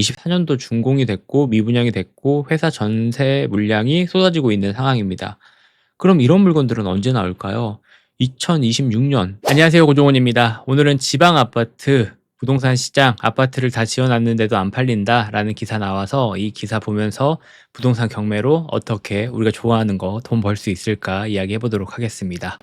24년도 준공이 됐고 미분양이 됐고 회사 전세 물량이 쏟아지고 있는 상황입니다. 그럼 이런 물건들은 언제 나올까요? 2026년. 안녕하세요, 고종원입니다. 오늘은 지방 아파트 부동산 시장, 아파트를 다 지어놨는데도 안 팔린다라는 기사 나와서 이 기사 보면서 부동산 경매로 어떻게 우리가 좋아하는 거 돈 벌 수 있을까 이야기해 보도록 하겠습니다.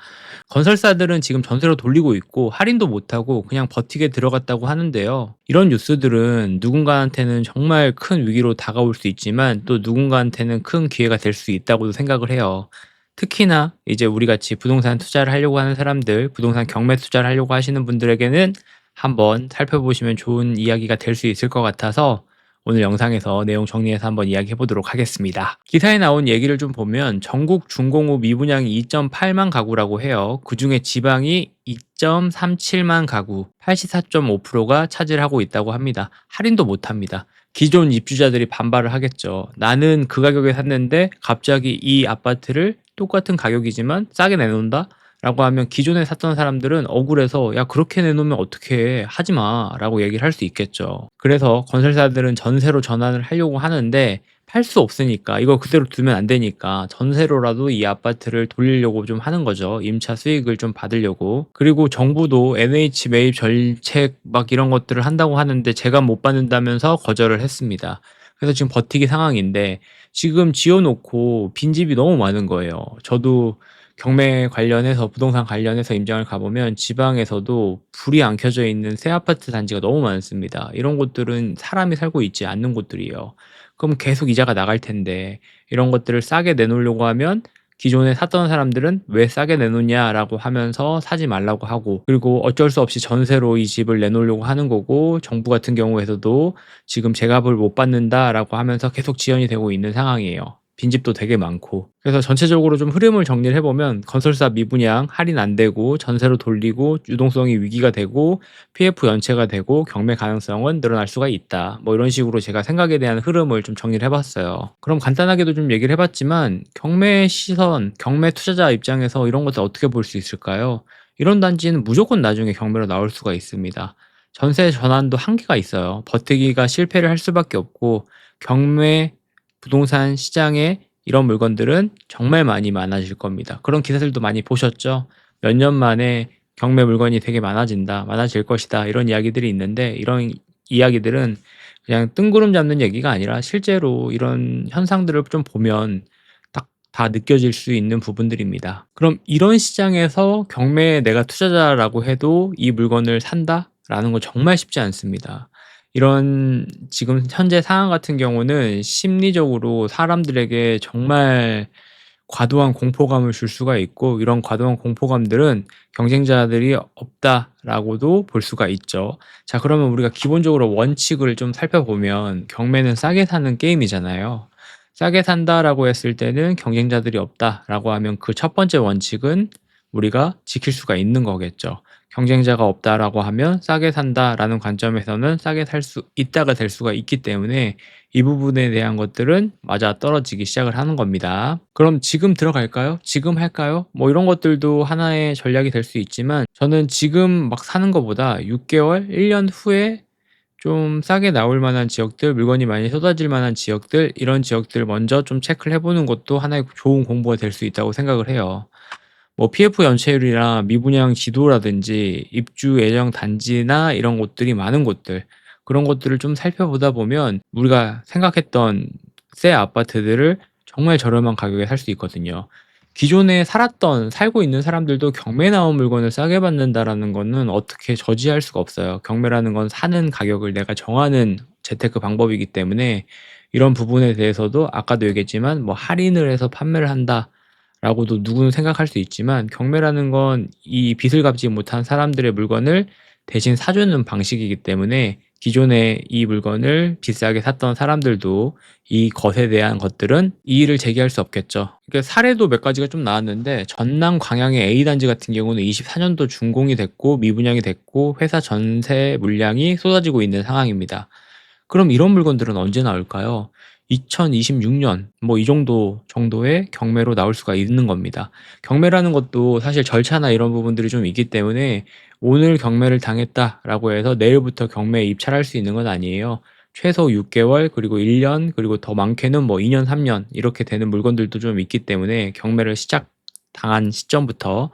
건설사들은 지금 전세로 돌리고 있고 할인도 못하고 그냥 버티게 들어갔다고 하는데요. 이런 뉴스들은 누군가한테는 정말 큰 위기로 다가올 수 있지만 또 누군가한테는 큰 기회가 될 수 있다고도 생각을 해요. 특히나 이제 우리 같이 부동산 투자를 하려고 하는 사람들, 부동산 경매 투자를 하려고 하시는 분들에게는 한번 살펴보시면 좋은 이야기가 될 수 있을 것 같아서 오늘 영상에서 내용 정리해서 한번 이야기해 보도록 하겠습니다. 기사에 나온 얘기를 좀 보면 전국 준공후 미분양이 2.8만 가구라고 해요. 그중에 지방이 2.37만 가구, 84.5%가 차지하고 있다고 합니다. 할인도 못 합니다. 기존 입주자들이 반발을 하겠죠. 나는 그 가격에 샀는데 갑자기 이 아파트를 똑같은 가격이지만 싸게 내놓는다? 라고 하면 기존에 샀던 사람들은 억울해서 야 그렇게 내놓으면 어떻게 하지마 라고 얘기를 할 수 있겠죠. 그래서 건설사들은 전세로 전환을 하려고 하는데 팔 수 없으니까 이거 그대로 두면 안 되니까 전세로라도 이 아파트를 돌리려고 좀 하는 거죠. 임차 수익을 좀 받으려고. 그리고 정부도 NH 매입 정책 막 이런 것들을 한다고 하는데 제가 못 받는다면서 거절을 했습니다. 그래서 지금 버티기 상황인데 지금 지어놓고 빈집이 너무 많은 거예요. 저도 경매 관련해서 부동산 관련해서 임장을 가보면 지방에서도 불이 안 켜져 있는 새 아파트 단지가 너무 많습니다. 이런 곳들은 사람이 살고 있지 않는 곳들이에요. 그럼 계속 이자가 나갈 텐데 이런 것들을 싸게 내놓으려고 하면 기존에 샀던 사람들은 왜 싸게 내놓냐라고 하면서 사지 말라고 하고 그리고 어쩔 수 없이 전세로 이 집을 내놓으려고 하는 거고 정부 같은 경우에서도 지금 제값을 못 받는다라고 하면서 계속 지연이 되고 있는 상황이에요. 빈집도 되게 많고 그래서 전체적으로 좀 흐름을 정리를 해보면 건설사 미분양 할인 안 되고 전세로 돌리고 유동성이 위기가 되고 PF 연체가 되고 경매 가능성은 늘어날 수가 있다 뭐 이런 식으로 제가 생각에 대한 흐름을 좀 정리를 해봤어요. 그럼 간단하게도 좀 얘기를 해봤지만 경매 시선, 경매 투자자 입장에서 이런 것들 어떻게 볼 수 있을까요? 이런 단지는 무조건 나중에 경매로 나올 수가 있습니다. 전세 전환도 한계가 있어요. 버티기가 실패를 할 수밖에 없고 경매 부동산 시장에 이런 물건들은 정말 많이 많아질 겁니다. 그런 기사들도 많이 보셨죠? 몇 년 만에 경매 물건이 되게 많아진다, 많아질 것이다 이런 이야기들이 있는데 이런 이야기들은 그냥 뜬구름 잡는 얘기가 아니라 실제로 이런 현상들을 좀 보면 딱 다 느껴질 수 있는 부분들입니다. 그럼 이런 시장에서 경매에 내가 투자자라고 해도 이 물건을 산다라는 건 정말 쉽지 않습니다. 이런 지금 현재 상황 같은 경우는 심리적으로 사람들에게 정말 과도한 공포감을 줄 수가 있고 이런 과도한 공포감들은 경쟁자들이 없다라고도 볼 수가 있죠. 자, 그러면 우리가 기본적으로 원칙을 좀 살펴보면 경매는 싸게 사는 게임이잖아요. 싸게 산다라고 했을 때는 경쟁자들이 없다라고 하면 그 첫 번째 원칙은 우리가 지킬 수가 있는 거겠죠. 경쟁자가 없다라고 하면 싸게 산다라는 관점에서는 싸게 살 수 있다가 될 수가 있기 때문에 이 부분에 대한 것들은 맞아떨어지기 시작을 하는 겁니다. 그럼 지금 들어갈까요? 지금 할까요? 뭐 이런 것들도 하나의 전략이 될 수 있지만 저는 지금 막 사는 것보다 6개월, 1년 후에 좀 싸게 나올 만한 지역들, 물건이 많이 쏟아질 만한 지역들, 이런 지역들 먼저 좀 체크를 해보는 것도 하나의 좋은 공부가 될 수 있다고 생각을 해요. 뭐 PF 연체율이나 미분양 지도라든지 입주 예정 단지나 이런 곳들이 많은 곳들 그런 것들을 좀 살펴보다 보면 우리가 생각했던 새 아파트들을 정말 저렴한 가격에 살 수 있거든요. 기존에 살고 있는 사람들도 경매 나온 물건을 싸게 받는다라는 거는 어떻게 저지할 수가 없어요. 경매라는 건 사는 가격을 내가 정하는 재테크 방법이기 때문에 이런 부분에 대해서도 아까도 얘기했지만 뭐 할인을 해서 판매를 한다. 라고도 누구는 생각할 수 있지만 경매라는 건 이 빚을 갚지 못한 사람들의 물건을 대신 사주는 방식이기 때문에 기존에 이 물건을 비싸게 샀던 사람들도 이 것에 대한 것들은 이의를 제기할 수 없겠죠. 그러니까 사례도 몇 가지가 좀 나왔는데 전남 광양의 A단지 같은 경우는 24년도 준공이 됐고 미분양이 됐고 회사 전세 물량이 쏟아지고 있는 상황입니다. 그럼 이런 물건들은 언제 나올까요? 2026년 뭐 이 정도의 경매로 나올 수가 있는 겁니다. 경매라는 것도 사실 절차나 이런 부분들이 좀 있기 때문에 오늘 경매를 당했다라고 해서 내일부터 경매에 입찰할 수 있는 건 아니에요. 최소 6개월 그리고 1년 그리고 더 많게는 뭐 2년 3년 이렇게 되는 물건들도 좀 있기 때문에 경매를 시작당한 시점부터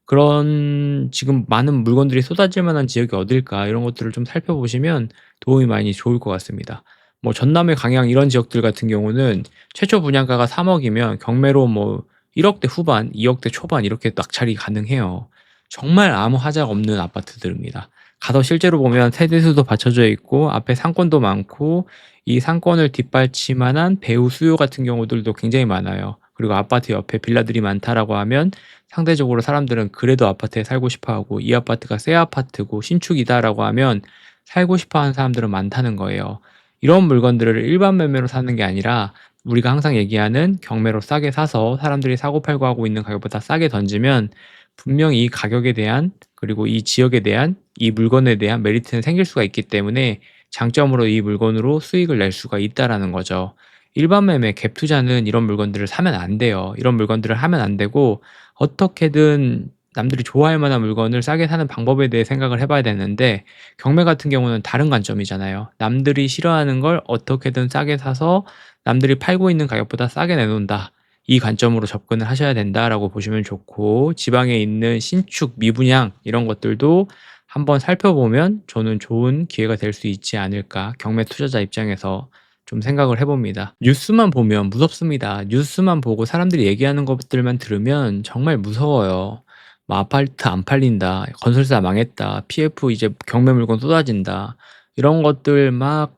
그런 지금 많은 물건들이 쏟아질 만한 지역이 어딜까 이런 것들을 좀 살펴보시면 도움이 많이 좋을 것 같습니다. 뭐 전남의 강양 이런 지역들 같은 경우는 최초 분양가가 3억이면 경매로 뭐 1억대 후반, 2억대 초반 이렇게 낙찰이 가능해요. 정말 아무 하자가 없는 아파트들입니다. 가서 실제로 보면 세대수도 받쳐져 있고 앞에 상권도 많고 이 상권을 뒷받침하는 배후 수요 같은 경우들도 굉장히 많아요. 그리고 아파트 옆에 빌라들이 많다라고 하면 상대적으로 사람들은 그래도 아파트에 살고 싶어 하고 이 아파트가 새 아파트고 신축이다라고 하면 살고 싶어 하는 사람들은 많다는 거예요. 이런 물건들을 일반 매매로 사는 게 아니라 우리가 항상 얘기하는 경매로 싸게 사서 사람들이 사고 팔고 하고 있는 가격보다 싸게 던지면 분명히 이 가격에 대한 그리고 이 지역에 대한 이 물건에 대한 메리트는 생길 수가 있기 때문에 장점으로 이 물건으로 수익을 낼 수가 있다라는 거죠. 일반 매매, 갭 투자는 이런 물건들을 사면 안 돼요. 이런 물건들을 하면 안 되고 어떻게든 남들이 좋아할 만한 물건을 싸게 사는 방법에 대해 생각을 해봐야 되는데 경매 같은 경우는 다른 관점이잖아요. 남들이 싫어하는 걸 어떻게든 싸게 사서 남들이 팔고 있는 가격보다 싸게 내놓는다. 이 관점으로 접근을 하셔야 된다라고 보시면 좋고 지방에 있는 신축, 미분양 이런 것들도 한번 살펴보면 저는 좋은 기회가 될 수 있지 않을까 경매 투자자 입장에서 좀 생각을 해봅니다. 뉴스만 보면 무섭습니다. 뉴스만 보고 사람들이 얘기하는 것들만 들으면 정말 무서워요. 뭐 아파트 안 팔린다, 건설사 망했다, PF 이제 경매 물건 쏟아진다 이런 것들 막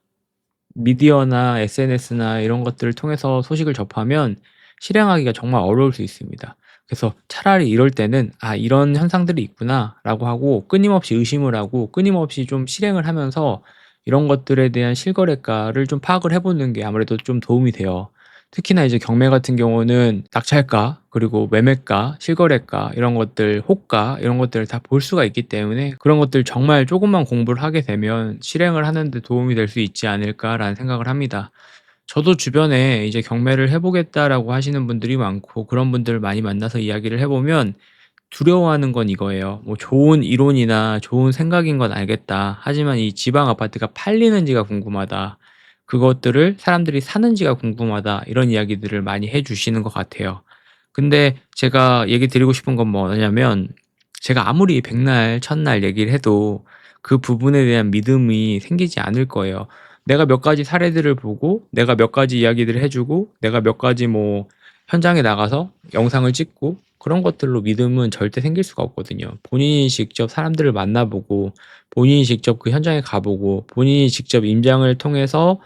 미디어나 SNS나 이런 것들을 통해서 소식을 접하면 실행하기가 정말 어려울 수 있습니다. 그래서 차라리 이럴 때는 '아 이런 현상들이 있구나.'라고 하고 끊임없이 의심을 하고 끊임없이 좀 실행을 하면서 이런 것들에 대한 실거래가를 좀 파악을 해 보는 게 아무래도 좀 도움이 돼요. 특히나 이제 경매 같은 경우는 낙찰가 그리고 매매가, 실거래가 이런 것들, 호가 이런 것들을 다 볼 수가 있기 때문에 그런 것들 정말 조금만 공부를 하게 되면 '실행을 하는 데 도움이 될 수 있지 않을까.'라는 생각을 합니다. 저도 주변에 이제 "경매를 해 보겠다."라고 하시는 분들이 많고 그런 분들을 많이 만나서 이야기를 해 보면 두려워하는 건 이거예요. 뭐 "좋은 이론이나 좋은 생각인 건 알겠다. 하지만 이 지방 아파트가 팔리는지가 궁금하다. 그것들을 사람들이 사는지가 궁금하다." 이런 이야기들을 많이 해 주시는 것 같아요. 근데 제가 얘기 드리고 싶은 건 뭐냐면 제가 아무리 백날 첫날 얘기를 해도 그 부분에 대한 믿음이 생기지 않을 거예요. 내가 몇 가지 사례들을 보고 내가 몇 가지 이야기들을 해 주고 내가 몇 가지 뭐 현장에 나가서 영상을 찍고 그런 것들로 믿음은 절대 생길 수가 없거든요. 본인이 직접 사람들을 만나 보고 본인이 직접 그 현장에 가 보고 본인이 직접 임장을 통해서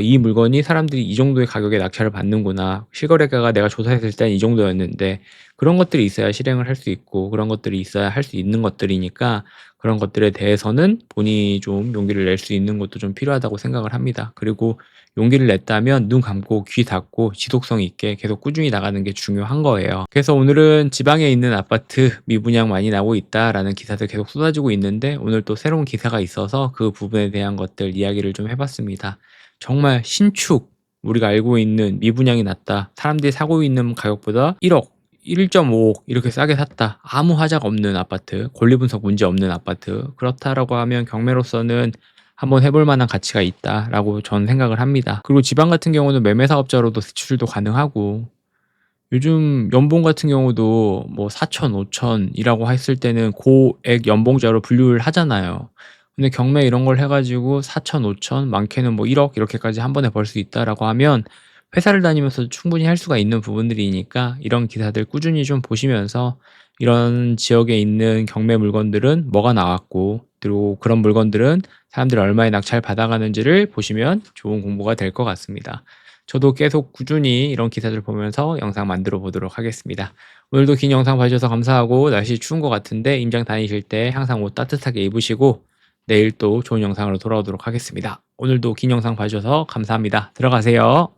'이 물건이 사람들이 이 정도의 가격에 낙찰을 받는구나. 실거래가가 내가 조사했을 땐 이 정도였는데.' 그런 것들이 있어야 실행을 할 수 있고 그런 것들이 있어야 할 수 있는 것들이니까 그런 것들에 대해서는 본인이 좀 용기를 낼 수 있는 것도 좀 필요하다고 생각을 합니다. 그리고 용기를 냈다면 눈 감고 귀 닫고 지속성 있게 계속 꾸준히 나가는 게 중요한 거예요. 그래서 오늘은 "지방에 있는 아파트 미분양 많이 나오고 있다."라는 기사들 계속 쏟아지고 있는데 오늘 또 새로운 기사가 있어서 그 부분에 대한 것들 이야기를 좀 해 봤습니다. 정말 신축 우리가 알고 있는 미분양이 났다. 사람들이 사고 있는 가격보다 1억, 1.5억 이렇게 싸게 샀다. 아무 하자가 없는 아파트, 권리 분석 문제 없는 아파트. 그렇다라고 하면 경매로서는 한번 해볼 만한 가치가 있다라고 저는 생각을 합니다. 그리고 지방 같은 경우는 매매 사업자로도 대출도 가능하고 요즘 연봉 같은 경우도 뭐 4천, 5천이라고 했을 때는 고액 연봉자로 분류를 하잖아요. 근데 경매 이런 걸 해 가지고 4천, 5천 많게는 뭐 1억 이렇게까지 한 번에 벌 수 있다라고 하면 회사를 다니면서 충분히 할 수가 있는 부분들이니까 이런 기사들 꾸준히 좀 보시면서 이런 지역에 있는 경매 물건들은 뭐가 나왔고 그리고 그런 물건들은 사람들이 얼마에 낙찰 받아가는지를 보시면 좋은 공부가 될 것 같습니다. 저도 계속 꾸준히 이런 기사들 보면서 영상 만들어 보도록 하겠습니다. 오늘도 긴 영상 봐주셔서 감사하고 날씨 추운 것 같은데 임장 다니실 때 항상 옷 따뜻하게 입으시고 내일 또 좋은 영상으로 돌아오도록 하겠습니다. 오늘도 긴 영상 봐주셔서 감사합니다. 들어가세요.